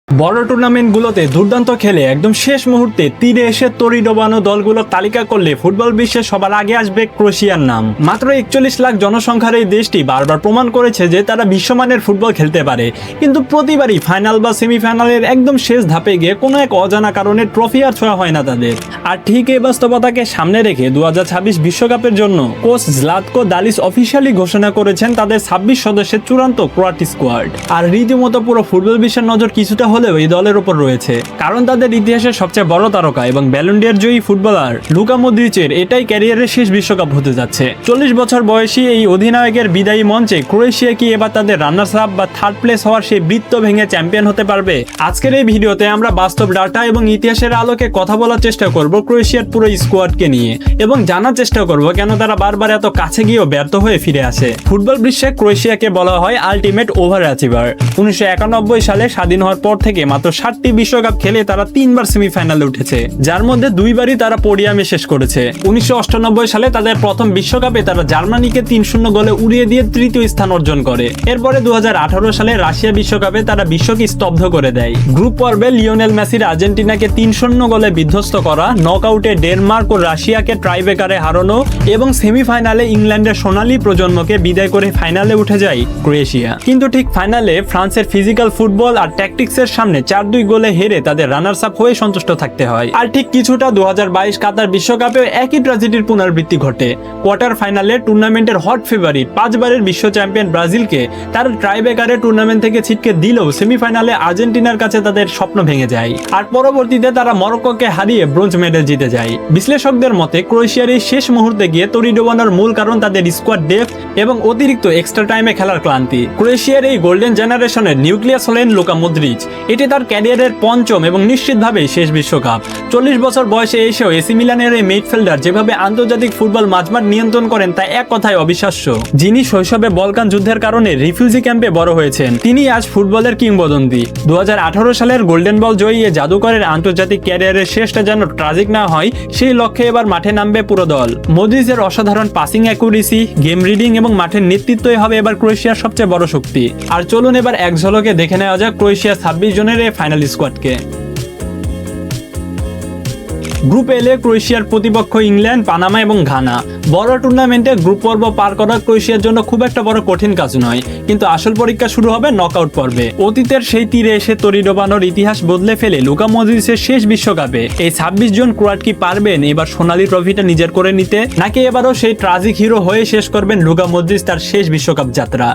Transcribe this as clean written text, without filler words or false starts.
বড় টুর্নামেন্টগুলোতে দুর্দান্ত খেলে একদম শেষ মুহূর্তে তীরে এসে তরি ডোবানো দলগুলোর তালিকা করলে ফুটবল বিশ্বে সবার আগে আসবে ক্রোয়েশিয়ার নাম। মাত্র ৪১ লাখ জনসংখ্যার এই দেশটি বারবার প্রমাণ করেছে যে তারা বিশ্বমানের ফুটবল খেলতে পারে, কিন্তু প্রতিবারই ফাইনাল বা সেমিফাইনালের একদম শেষ ধাপে গিয়ে কোনো এক অজানা কারণে ট্রফি আর ছোঁয়া হয় না তাদের। আর ঠিক এই বাস্তবতাকে সামনে রেখে 2026 বিশ্বকাপের জন্য কোচ জ্লাতকো দালিচ অফিসিয়ালি ঘোষণা করেছেন তাদের 26 সদস্যের চূড়ান্ত ক্রোয়াট স্কোয়াড। আর রীতিমতো পুরো ফুটবল বিশ্বের নজর কিছুটা হলেও এই দলের উপর রয়েছে, কারণ তাদের ইতিহাসের সবচেয়ে বড় তারকা এবং ব্যালন ডি অর জয়ী ফুটবলার লুকা মদ্রিচের এটাই ক্যারিয়ারের শেষ বিশ্বকাপ হতে যাচ্ছে। 40 বছর বয়সী এই অধিনায়কের বিদায়ী মঞ্চে ক্রোয়েশিয়া কি এবার তাদের রানার্স আপ বা থার্ড প্লেস হওয়ার সেই বৃত্ত ভেঙে চ্যাম্পিয়ন হতে পারবে? আজকের এই ভিডিওতে আমরা বাস্তব ডাটা এবং ইতিহাসের আলোকে কথা বলার চেষ্টা করব ক্রোয়েশিয়ার পুরো স্কোয়াডকে নিয়ে, এবং জানার চেষ্টা করব কেন তারা বারবার এত কাছে গিয়েও ব্যর্থ হয়ে ফিরে আসে। ফুটবল বিশ্বে ক্রোয়েশিয়াকে বলা হয় আলটিমেট ওভার অ্যাচিভার। 1991 সালে স্বাধীন হওয়ার পর থেকে মাত্র 7টি বিশ্বকাপ খেলে তারা 3বার সেমিফাইনালে উঠেছে, যার মধ্যে 2বারই তারা পোডিয়ামে শেষ করেছে। 1998 সালে তাদের প্রথম বিশ্বকাপে তারা জার্মানিকে 3-0 গোলে উড়িয়ে দিয়ে তৃতীয় স্থান অর্জন করে। এরপরে 2018 সালে রাশিয়া বিশ্বকাপে তারা বিশ্বকে স্তব্ধ করে দেয়। গ্রুপ পর্বে লিওনেল মেসির আর্জেন্টিনাকে 3-0 গোলে বিধ্বস্ত করা, নকআউটে ডেনমার্ক ও রাশিয়াকে ট্রাইবেকারে হারানো এবং সেমিফাইনালে ইংল্যান্ডের সোনালী প্রজন্মকে বিদায় করে ফাইনালে উঠে যায় ক্রোয়েশিয়া। কিন্তু ঠিক ফাইনালে ফ্রান্সের ফিজিক্যাল ফুটবল আর ট্যাকটিক্সের সামনে 4-2 গোলে হেরে তাদের রানার্স আপ হয়ে সন্তুষ্ট থাকতে হয়। আর ঠিক কিছুটা 2022 কাতার বিশ্বকাপে একই ট্র্যাজেডির পুনরাবৃত্তি ঘটে। কোয়ার্টার ফাইনালে টুর্নামেন্টের হট ফেভারিট 5বারের বিশ্ব চ্যাম্পিয়ন ব্রাজিলকে তারা ট্রাইবেকারে টুর্নামেন্ট থেকে ছিটকে দিলেও সেমিফাইনালে আর্জেন্টিনার কাছে তাদের স্বপ্ন ভেঙে যায়। আর পরবর্তীতে তারা মরক্কোকে হারিয়ে ব্রোঞ্জ মেডেল জিতে যায়। বিশ্লেষকদের মতে ক্রোয়েশিয়ার এই শেষ মুহূর্তে গিয়ে তরি ডোবানোর মূল কারণ তাদের স্কোয়াড ডেপথ এবং অতিরিক্ত এক্সট্রা টাইমে খেলার ক্লান্তি। ক্রোয়েশিয়ার এই গোল্ডেন জেনারেশনের নিউক্লিয়াস হলেন লুকা মদ্রিচ। এটি তার ক্যারিয়ারের পঞ্চম এবং নিশ্চিতভাবেই শেষ বিশ্বকাপ। 40 বছর বয়সে এসেও এসি মিলানের এই মিডফিল্ডার যেভাবে আন্তর্জাতিক ফুটবল মাঝমাঠ নিয়ন্ত্রণ করেন তা এক কথায় অবিশ্বাস্য। যিনি শৈশবে বলকান যুদ্ধের কারণে রিফিউজি ক্যাম্পে বড় হয়েছেন, তিনি আজ ফুটবলের কিংবদন্তি। 2018 সালের গোল্ডেন বল জয়ী এ জাদুকরের আন্তর্জাতিক ক্যারিয়ারের শেষটা যেন ট্রাজিক না হয়, সেই লক্ষ্যে এবার মাঠে নামবে পুরো দল। মদ্রিচের অসাধারণ পাসিং অ্যাকুরেসি, গেম রিডিং এবং মাঠের নেতৃত্বই হবে এবার ক্রোয়েশিয়ার সবচেয়ে বড় শক্তি। আর চলুন এবার এক ঝলকে দেখে নেওয়া যাক ক্রোয়েশিয়ার 26 জনের এই ফাইনাল স্কোয়াডকে। গ্রুপ এলে ক্রোয়েশিয়ার প্রতিপক্ষ ইংল্যান্ড, পানামা এবং ঘানা। বড় টুর্নামেন্টে গ্রুপ পর্ব পার করা ক্রোয়েশিয়ার জন্য খুব একটা বড় কঠিন কাজ নয়, কিন্তু আসল পরীক্ষা শুরু হবে নকআউট পর্বে। অতীতের সেই তীরে এসে তরি ডোবানোর ইতিহাস বদলে ফেলে লুকা মদ্রিচের শেষ বিশ্বকাপে এই 26 জন ক্রোয়াট কি পারবেন এবার সোনালী ট্রফিটা নিজের করে নিতে, নাকি এবারও সেই ট্রাজিক হিরো হয়ে শেষ করবেন লুকা মদ্রিচ তার শেষ বিশ্বকাপ যাত্রা?